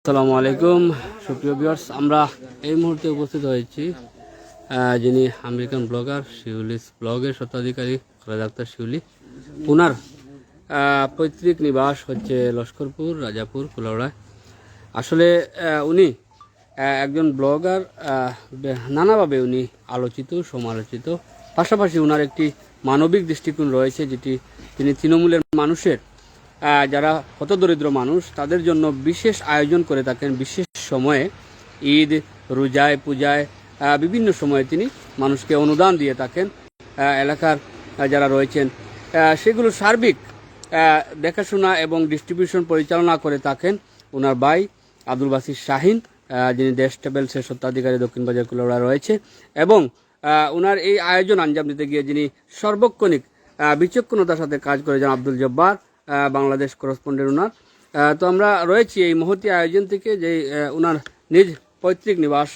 আসসালামু আলাইকুম সুপ্রিয় ভিউয়ার্স, আমরা এই মুহূর্তে উপস্থিত হয়েছি যিনি আমেরিকান ব্লগার শিউলিস ব্লগের স্বত্বাধিকারী খালেদ আক্তার শিউলি। ওনার পৈতৃক নিবাস হচ্ছে লস্করপুর, রাজাপুর, কুলাউড়ায়। আসলে উনি একজন ব্লগার, নানাভাবে উনি আলোচিত, সমালোচিত। পাশাপাশি ওনার একটি মানবিক দৃষ্টিকোণ রয়েছে, যেটি তিনি তৃণমূলের মানুষের যারা হতদরিদ্র মানুষ তাদের জন্য বিশেষ আয়োজন করে থাকেন। বিশেষ সময়ে ঈদ, রোজায়, পূজায়, বিভিন্ন সময়ে তিনি মানুষকে অনুদান দিয়ে থাকেন। এলাকার যারা রয়েছেন সেগুলো সার্বিক দেখাশোনা এবং ডিস্ট্রিবিউশন পরিচালনা করে থাকেন ওনার ভাই আব্দুল বাসির শাহিন, যিনি দেশ ট্রাভেলসের স্বত্বাধিকারী দক্ষিণ বাজার কুলাউড়া রয়েছে। এবং ওনার এই আয়োজন আঞ্জাম দিতে গিয়ে যিনি সর্বক্ষণিক বিচক্ষণতার সাথে কাজ করে যান আব্দুল জব্বার, বাংলাদেশ করসপন্ডেন্ট ওনার। তো আমরা রয়েছি এই মহতী আয়োজন থেকে, যে ওনার নিজ পৈতৃক নিবাস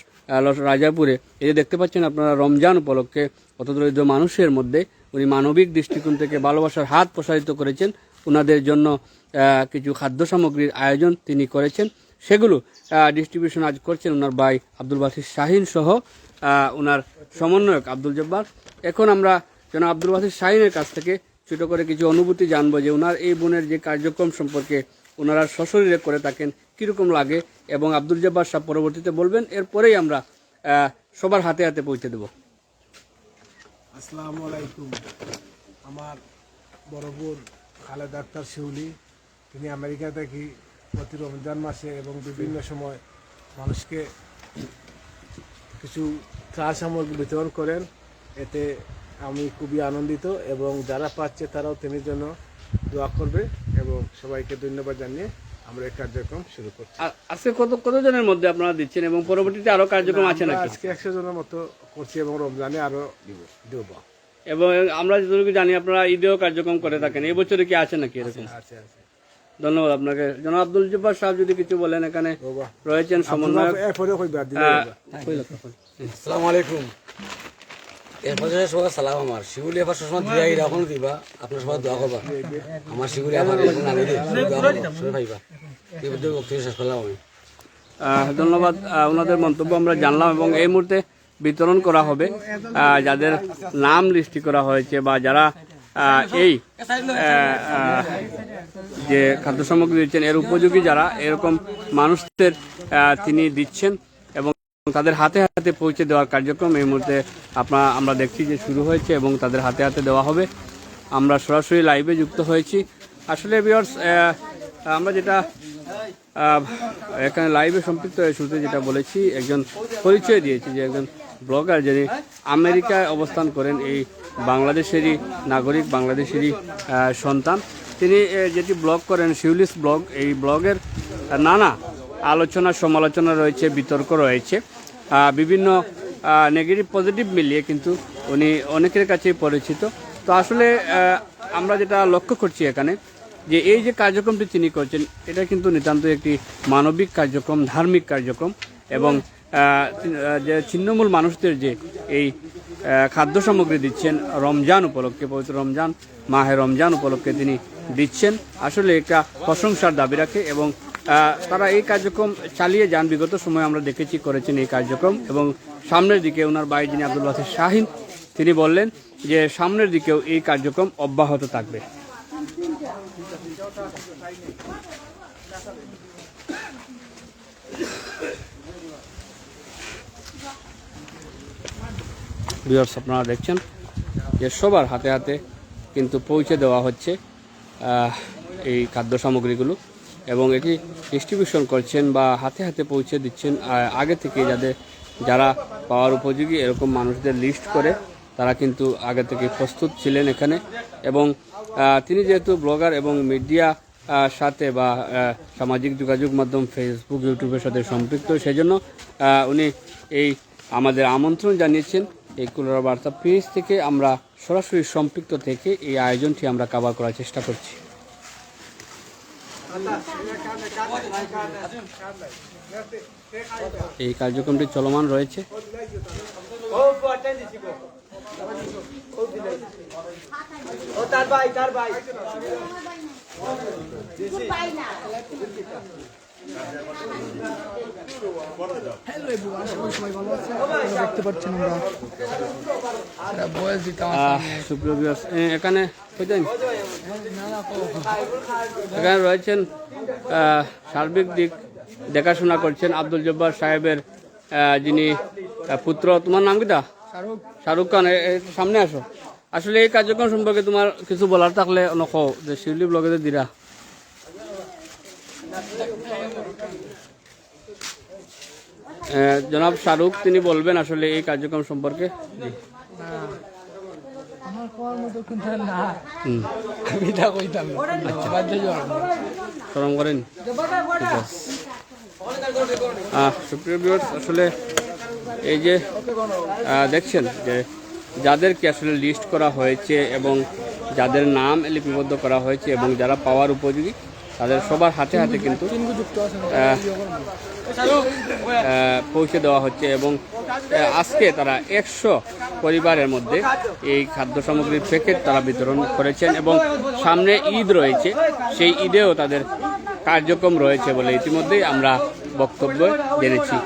রাজাপুরে। এই যে দেখতে পাচ্ছেন আপনারা, রমজান উপলক্ষে হতদরিদ্র মানুষের মধ্যে উনি মানবিক দৃষ্টিকোণ থেকে ভালোবাসার হাত প্রসারিত করেছেন। ওনাদের জন্য কিছু খাদ্য সামগ্রীর আয়োজন তিনি করেছেন, সেগুলো ডিস্ট্রিবিউশন আজ করছেন ওনার ভাই আব্দুল বাসির শাহিন সহ ওনার সমন্বয়ক আব্দুল জব্বার। এখন আমরা যেন আব্দুল বাসির শাহিনের কাছ থেকে ছোটো করে কিছু অনুভূতি জানবো, যে ওনার এই বোনের যে কার্যক্রম সম্পর্কে ওনারা সশরীরে করে থাকেন কীরকম লাগে, এবং আব্দুল জব্বার সাহেব পরবর্তীতে বলবেন। এরপরেই আমরা সবার হাতে হাতে পৌঁছে দেব। আসসালামু আলাইকুম। আমার বড় বোন খালেদ আক্তার শিউলি, তিনি আমেরিকা থেকে প্রতি রমজান মাসে এবং বিভিন্ন সময় মানুষকে কিছু চা সামগ্রী বিতরণ করেন। এতে আমি খুবই আনন্দিত, এবং যারা পাচ্ছে তারাও তিনি জন্য দোয়া করবে, এবং সবাইকে ধন্যবাদ জানিয়ে আমরা এই কার্যক্রম শুরু করছি। আজকে কতজনের মধ্যে আপনারা দিচ্ছেন, এবং পরবর্তীতে আরো কার্যক্রম আছে নাকি? আজকে 100 জনের মতো করছি, এবং রমজানে আরো দেব। এবং আমরা যতটুকু জানি আপনারা ঈদেও কার্যক্রম করে থাকেন, এই বছরে কি আছে নাকি এরকম? আছে। ধন্যবাদ আপনাকে। জনাব আব্দুল জব্বার সাহেব যদি কিছু বলেন, এখানে রয়েছেন সমন্বয়ক। আসসালামু আলাইকুম। এরপর সবাই সালাম। আমার শিউলি এবার সবসময় দিয়া এরকম দিবা, আপনার সবাই দোয়া করবা। আমার শিউলি আমার নানি ভাইবা এই বুদ্ধি বক্তব্য শেষ করলাম আমি। ধন্যবাদ। ওনাদের মন্তব্য আমরা জানলাম, এবং এই মুহূর্তে বিতরণ করা হবে যাদের নাম লিস্টি করা হয়েছে, বা যারা এই যে খাদ্য সামগ্রী দিচ্ছেন এর উপযোগী, যারা এরকম মানুষদের তিনি দিচ্ছেন, এবং তাদের হাতে হাতে পৌঁছে দেওয়ার কার্যক্রম এই মুহূর্তে আমরা দেখছি যে শুরু হয়েছে, এবং তাদের হাতে হাতে দেওয়া হবে। আমরা সরাসরি লাইভে যুক্ত হয়েছি। আসলে ভিউয়ার্স, আমরা যেটা এখানে লাইভে সম্পৃক্ত হয়ে শুরুতে যেটা বলেছি, একজন পরিচয় দিয়েছি যে একজন ব্লগার যিনি আমেরিকায় অবস্থান করেন, এই বাংলাদেশেরই নাগরিক, বাংলাদেশেরই সন্তান। তিনি যেটি ব্লগ করেন শিউলিস ব্লগ, এই ব্লগের নানা আলোচনা সমালোচনা রয়েছে, বিতর্ক রয়েছে, বিভিন্ন নেগেটিভ পজিটিভ মিলিয়ে কিন্তু উনি অনেকের কাছেই পরিচিত। তো আসলে আমরা যেটা লক্ষ্য করছি এখানে, যে এই যে কার্যক্রমটি তিনি করছেন, এটা কিন্তু নিতান্ত একটি মানবিক কার্যক্রম, ধার্মিক কার্যক্রম, এবং যে ছিন্নমূল মানুষদের যে এই খাদ্য সামগ্রী দিচ্ছেন রমজান উপলক্ষে, পবিত্র রমজান মাহে রমজান উপলক্ষে তিনি দিচ্ছেন, আসলে একটা প্রশংসার দাবি রাখে। এবং তারা এই কার্যক্রম চালিয়ে যান, বিগত সময়ে আমরা দেখেছি করেছেন এই কার্যক্রম। এবং সামনের দিকে ওনার ভাই যিনি আব্দুল বাসির শাহিন, তিনি বললেন যে সামনের দিকেও এই কার্যক্রম অব্যাহত থাকবে। ভিউয়ার্স, আপনারা দেখছেন যে সবার হাতে হাতে কিন্তু পৌঁছে দেওয়া হচ্ছে এই খাদ্য সামগ্রীগুলো, এবং এটি ডিস্ট্রিবিউশন করছেন বা হাতে হাতে পৌঁছে দিচ্ছেন আগে থেকে, যারা পাওয়ার উপযোগী এরকম মানুষদের লিস্ট করে তারা কিন্তু আগে থেকে প্রস্তুত ছিলেন এখানে। এবং তিনি যেহেতু ব্লগার এবং মিডিয়া সাথে বা সামাজিক যোগাযোগ মাধ্যম ফেসবুক, ইউটিউবের সাথে সম্পৃক্ত, সেজন্য উনি এই আমাদের আমন্ত্রণ জানিয়েছেন। এই কুলাউড়া বার্তা পেজ থেকে আমরা সরাসরি সম্পৃক্ত থেকে এই আয়োজনটি আমরা কভার করার চেষ্টা করছি। এই কার্যক্রমটি চলমান রয়েছে। দেখতে পাচ্ছেন আমরা বয়স দিতাম সুপ্রিয় ভিউয়ার্স, এখানে কইতেন এখানে রয়েছেন সার্বিক দিক দেখাশোনা করছেন আব্দুল জব্বার সাহেবের যিনি পুত্র। তোমার নাম কিটা? শাহরুখ খান। একটু সামনে আসো। আসলে এই কার্যক্রম সম্পর্কে তোমার কিছু বলার থাকলে নকো যে শিউলি ব্লগে দিরা। জনাব শাহরুখ তিনি বলবেন আসলে এই কার্যক্রম সম্পর্কে। আমার কোয়ার মতো কিন্তু না, হুম, আমি তা কইতাম না। বাধ্য জবাব শরম করেন। ঠিক আছে। সুপ্রিয় ভিউয়ার্স, আসলে এই যে দেখছেন যে যাদেরকে আসলে লিস্ট করা হয়েছে এবং যাদের নাম লিপিবদ্ধ করা হয়েছে এবং যারা পাওয়ার উপযোগী তাদের সবার হাতে হাতে কিন্তু পৌঁছে দেওয়া হচ্ছে এবং আজকে তারা 100 পরিবারের মধ্যে এই খাদ্য সামগ্রীর প্যাকেট তারা বিতরণ করেছেন এবং সামনে ঈদ রয়েছে, সেই ঈদেও তাদের কার্যক্রম রয়েছে বলে ইতিমধ্যেই আমরা বক্তব্য জেনেছি।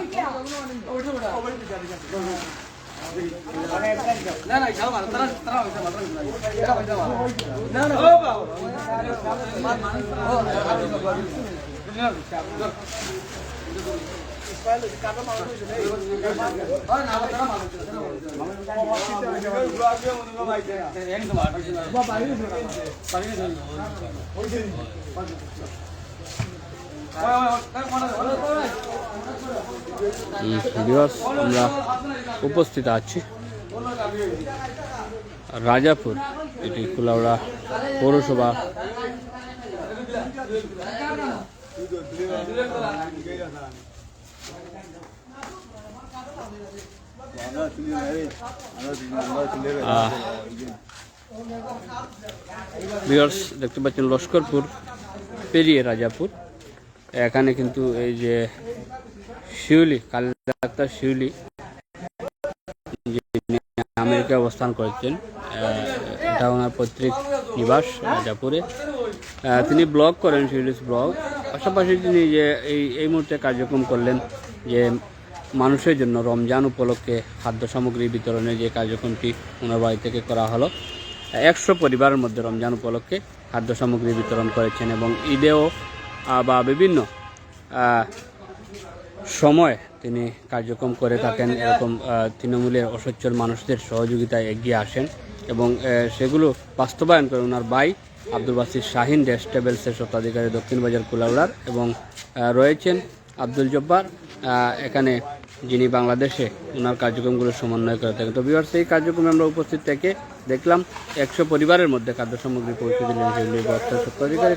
আমরা উপস্থিত আছি রাজাপুর, এটি কুলাউড়া পৌরসভা। ভিউয়ার্স, দেখতে পাচ্ছেন লস্করপুর পেরিয়ে রাজাপুর। এখানে কিন্তু এই যে শিউলি খালেদা ডাক্তার শিউলি যিনি আমেরিকায় অবস্থান করেছেন, এটা ওনার পৈতৃক নিবাস রাজাপুরে। তিনি ব্লগ করেন, শিউলিস ব্লগ। পাশাপাশি তিনি যে এই মুহূর্তে কার্যক্রম করলেন যে মানুষের জন্য রমজান উপলক্ষে খাদ্য সামগ্রী বিতরণের যে কার্যক্রমটি ওনার বাড়ি থেকে করা হলো। 100 পরিবারের মধ্যে রমজান উপলক্ষে খাদ্য সামগ্রী বিতরণ করেছেন এবং ঈদেও বা বিভিন্ন সময় তিনি কার্যক্রম করে থাকেন। এরকম তৃণমূলের অসচ্ছল মানুষদের সহযোগিতায় এগিয়ে আসেন এবং সেগুলো বাস্তবায়ন করে ওনার ভাই আব্দুল বাসির শাহিন ড্যাশ ট্রাভেলসের স্বত্বাধিকারী দক্ষিণ বাজার কুলাউড়ার এবং রয়েছেন আব্দুল জব্বার এখানে, যিনি বাংলাদেশে ওনার কার্যক্রমগুলো সমন্বয় করে থাকেন। তো ভিউয়ার্স, এই কার্যক্রমে আমরা উপস্থিত থেকে দেখলাম 100 পরিবারের মধ্যে খাদ্য সামগ্রী পৌঁছে দিলেন শিউলি বস্তার স্বত্বাধিকারী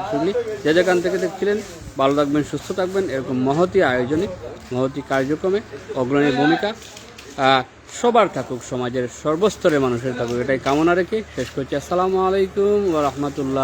শিউলি। যে যেখান থেকে দেখছিলেন ভালো থাকবেন, সুস্থ থাকবেন। এরকম মহতী আয়োজনে, মহতী কার্যক্রমে অগ্রণী ভূমিকা সবার থাকুক, সমাজের সর্বস্তরের মানুষের থাকুক, এটাই কামনা রেখে শেষ করছি। আসসালামু আলাইকুম ওয়া রাহমাতুল্লাহ।